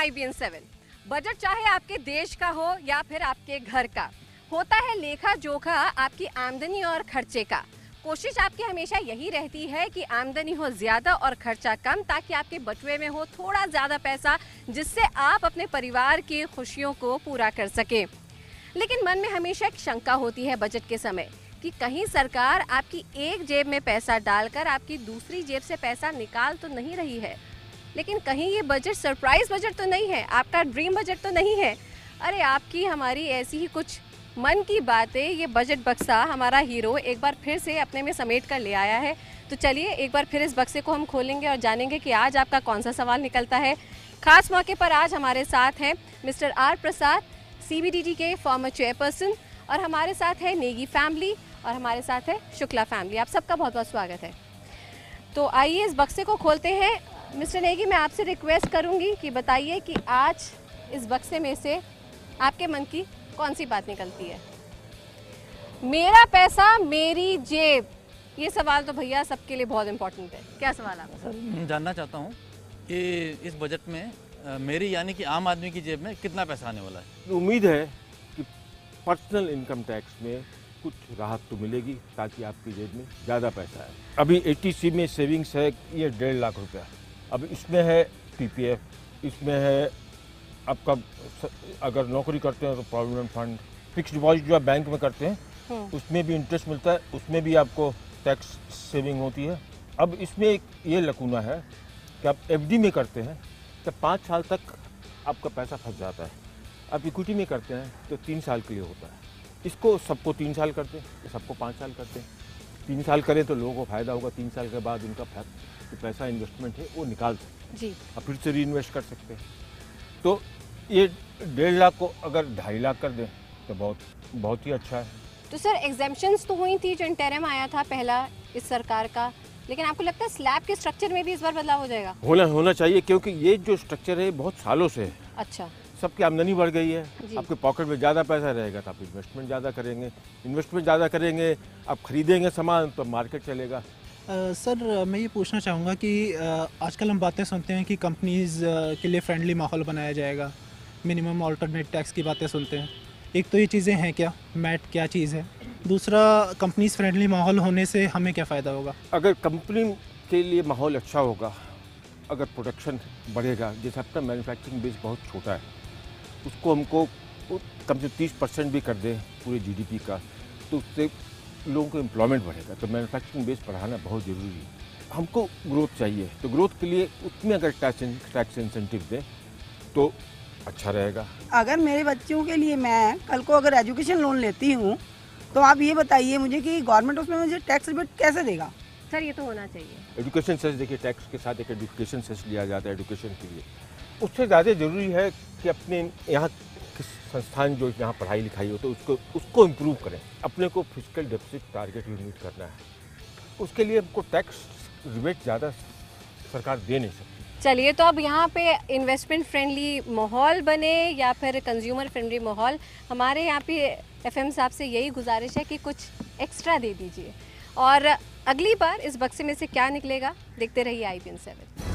IBN7। Budget चाहे आपके देश का हो या फिर आपके घर का, होता है लेखा जोखा आपकी आमदनी और खर्चे का। कोशिश आपकी हमेशा यही रहती है कि आमदनी हो ज्यादा और खर्चा कम, ताकि आपके बटुए में हो थोड़ा ज्यादा पैसा, जिससे आप अपने परिवार की खुशियों को पूरा कर सकें। लेकिन मन में हमेशा एक शंका होती है बजट के समय कि कहीं सरकार आपकी एक जेब में पैसा डालकर आपकी दूसरी जेब से पैसा निकाल तो नहीं रही है। लेकिन कहीं ये बजट सरप्राइज बजट तो नहीं है, आपका ड्रीम बजट तो नहीं है। अरे आपकी हमारी ऐसी ही कुछ मन की बातें ये बजट बक्सा हमारा हीरो एक बार फिर से अपने में समेट कर ले आया है। तो चलिए एक बार फिर इस बक्से को हम खोलेंगे और जानेंगे कि आज आपका कौन सा सवाल निकलता है। खास मौके पर आज हमारे साथ हैं मिस्टर आर प्रसाद, CBDT के फॉर्मर चेयरपर्सन, और हमारे साथ है नेगी फैमिली, और हमारे साथ है शुक्ला फैमिली। आप सबका बहुत बहुत स्वागत है। तो आइए इस बक्से को खोलते हैं। मिस्टर नेगी, मैं आपसे रिक्वेस्ट करूंगी कि बताइए कि आज इस बक्से में से आपके मन की कौन सी बात निकलती है। मेरा पैसा मेरी जेब, ये सवाल तो भैया सबके लिए बहुत इंपॉर्टेंट है। क्या सवाल आपका? सर, मैं जानना चाहता हूँ कि इस बजट में मेरी यानी कि आम आदमी की जेब में कितना पैसा आने वाला है। उम्मीद है कि पर्सनल इनकम टैक्स में कुछ राहत तो मिलेगी, ताकि आपकी जेब में ज़्यादा पैसा है। अभी ATC में सेविंग्स है ये 1.5 लाख रुपया। अब इसमें है PPF, इसमें है आपका अगर नौकरी करते हैं तो प्रोविडेंट फंड, फिक्स डिपॉजिट जो आप बैंक में करते हैं उसमें भी इंटरेस्ट मिलता है, उसमें भी आपको टैक्स सेविंग होती है। अब इसमें एक ये लकूना है कि आप FD में करते हैं तो 5 साल तक आपका पैसा फंस जाता है। आप इक्विटी में करते हैं तो 3 साल के लिए होता है। इसको सबको 3 साल करते हैं, सबको 5 साल करते हैं। 3 साल करें तो लोगों को फायदा होगा, 3 साल के बाद उनका जो पैसा इन्वेस्टमेंट है वो निकाल सकते जी। और फिर से री इन्वेस्ट कर सकते हैं। तो ये 1.5 लाख को अगर 2.5 लाख कर दें तो बहुत ही अच्छा है। तो सर एग्जेम्पशंस तो हुई थी जो इंटरम आया था पहला इस सरकार का, लेकिन आपको लगता है स्लैब के स्ट्रक्चर में भी इस बार बदलाव हो जाएगा? होना चाहिए, क्योंकि ये जो स्ट्रक्चर है बहुत सालों से है। अच्छा। सबकी आमदनी बढ़ गई है, जी। आपके पॉकेट में ज़्यादा पैसा रहेगा तो आप इन्वेस्टमेंट ज़्यादा करेंगे, आप खरीदेंगे सामान तो मार्केट चलेगा। सर मैं ये पूछना चाहूँगा कि आजकल हम बातें सुनते हैं कि कंपनीज़ के लिए फ्रेंडली माहौल बनाया जाएगा, मिनिमम अल्टरनेट टैक्स की बातें सुनते हैं। एक तो ये चीज़ें हैं क्या, मैट क्या चीज़ है? दूसरा, कंपनीज़ फ्रेंडली माहौल होने से हमें क्या फ़ायदा होगा? अगर कंपनी के लिए माहौल अच्छा होगा, अगर प्रोडक्शन बढ़ेगा, जैसे अपना मैन्युफैक्चरिंग बेस बहुत छोटा है, उसको हमको कम से 30% भी कर दें पूरे GDP का, तो उससे लोगों को एम्प्लॉयमेंट बढ़ेगा। तो मैन्युफैक्चरिंग बेस बढ़ाना बहुत ज़रूरी है। हमको ग्रोथ चाहिए, तो ग्रोथ के लिए उसमें अगर टैक्स इंसेंटिव दें तो अच्छा रहेगा। अगर मेरे बच्चों के लिए मैं कल को अगर एजुकेशन लोन लेती हूँ तो आप ये बताइए मुझे कि गवर्नमेंट उसमें मुझे टैक्स रिबेट कैसे देगा? सर ये तो होना चाहिए। एजुकेशन सेस, देखिए टैक्स के साथ एक एजुकेशन सेस लिया जाता है एजुकेशन के लिए। उससे ज़्यादा ज़रूरी है कि अपने यहाँ के संस्थान जो यहाँ पढ़ाई लिखाई हो तो उसको इम्प्रूव करें। अपने को फिजिकल डेफिसिट टारगेट यूनिट करना है, उसके लिए हमको टैक्स रिबेट ज़्यादा सरकार दे नहीं सकती। चलिए, तो अब यहाँ पे इन्वेस्टमेंट फ्रेंडली माहौल बने या फिर कंज्यूमर फ्रेंडली माहौल, हमारे यहाँ पे FM साहब से यही गुजारिश है कि कुछ एक्स्ट्रा दे दीजिए। और अगली बार इस बक्से में से क्या निकलेगा, देखते रहिए IBN7।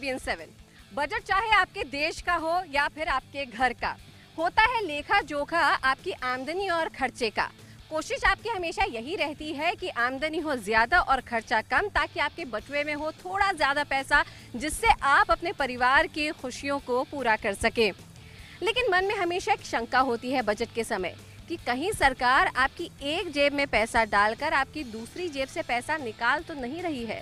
चैंपियन 7। बजट चाहे आपके देश का हो या फिर आपके घर का, होता है लेखा जोखा आपकी आमदनी और खर्चे का। कोशिश आपकी हमेशा यही रहती है कि आमदनी हो ज़्यादा और खर्चा कम, ताकि आपके बटुए में हो थोड़ा ज़्यादा पैसा, जिससे आप अपने परिवार की खुशियों को पूरा कर सकें। लेकिन मन में हमेशा एक शंका होती है बजट के समय कि कहीं सरकार आपकी एक जेब में पैसा डालकर आपकी दूसरी जेब से पैसा निकाल तो नहीं रही है।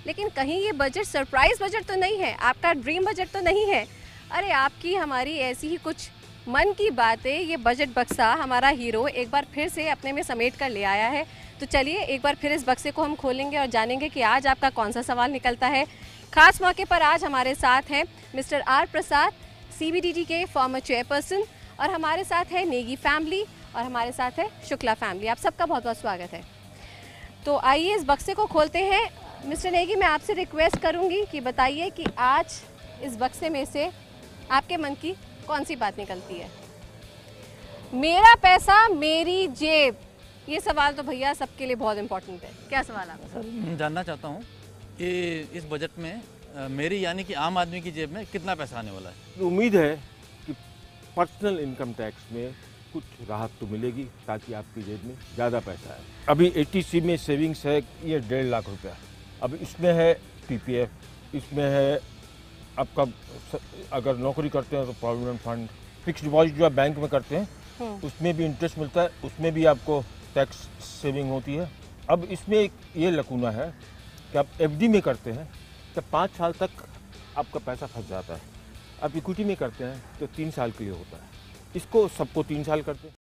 लेकिन कहीं ये बजट सरप्राइज बजट तो नहीं है, आपका ड्रीम बजट तो नहीं है। अरे आपकी हमारी ऐसी ही कुछ मन की बातें ये बजट बक्सा हमारा हीरो एक बार फिर से अपने में समेट कर ले आया है। तो चलिए एक बार फिर इस बक्से को हम खोलेंगे और जानेंगे कि आज आपका कौन सा सवाल निकलता है। खास मौके पर आज हमारे साथ हैं मिस्टर आर प्रसाद, CBDT के फॉर्मर चेयरपर्सन, और हमारे साथ है नेगी फैमिली और हमारे साथ है शुक्ला फैमिली। आप सबका बहुत बहुत स्वागत है। तो आइए इस बक्से को खोलते हैं। मिस्टर नेगी, मैं आपसे रिक्वेस्ट करूंगी कि बताइए कि आज इस बक्से में से आपके मन की कौन सी बात निकलती है। मेरा पैसा मेरी जेब, ये सवाल तो भैया सबके लिए बहुत इंपॉर्टेंट है। क्या सवाल आपका? सर, मैं जानना चाहता हूँ कि इस बजट में मेरी यानी कि आम आदमी की जेब में कितना पैसा आने वाला है? उम्मीद है कि पर्सनल इनकम टैक्स में कुछ राहत तो मिलेगी, ताकि आपकी जेब में ज़्यादा पैसा है। अभी ATC में सेविंग्स है ये 1.5 लाख रुपया। अब इसमें है PPF, इसमें है आपका अगर नौकरी करते हैं तो प्रोविडेंट फंड, फिक्स डिपॉजिट जो आप बैंक में करते हैं उसमें भी इंटरेस्ट मिलता है, उसमें भी आपको टैक्स सेविंग होती है। अब इसमें एक ये लकूना है कि आप FD में करते हैं तो 5 साल तक आपका पैसा फंस जाता है। आप इक्विटी में करते हैं तो 3 साल के लिए होता है। इसको सबको 3 साल करते हैं।